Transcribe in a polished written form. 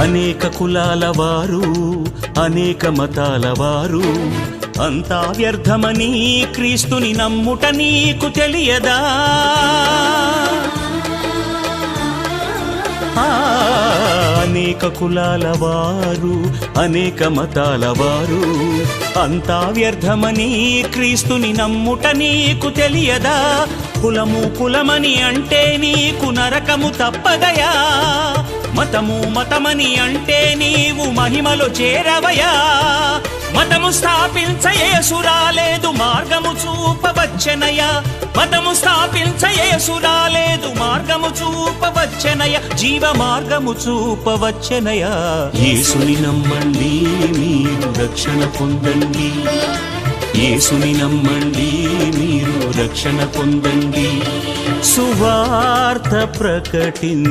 అనేక కులాల వారు అనేక మతాల వారు అంతా వ్యర్థమని క్రీస్తుని నమ్ముట నీకు తెలియదా? అనేక కులాల వారు అనేక మతాల వారు అంతా వ్యర్థమని క్రీస్తుని నమ్ముట నీకు తెలియదా? కులము కులమని అంటే నీకు నరకము తప్పదయా? మతము మతమని అంటే నీవు మహిమలో చేరవయా? మతము స్థాపించ యేసు రాలేదు, మార్గము చూపవచ్చెనయా? మతము స్థాపించ యేసు రాలేదు, మార్గము చూపవచ్చెనయా? జీవ మార్గము చూపవచ్చెనయా? యేసుని నమ్మండి మీరు రక్షణ పొందండి, యేసుని నమ్మండి మీరు రక్షణ పొందండి. సువార్త ప్రకటించండి.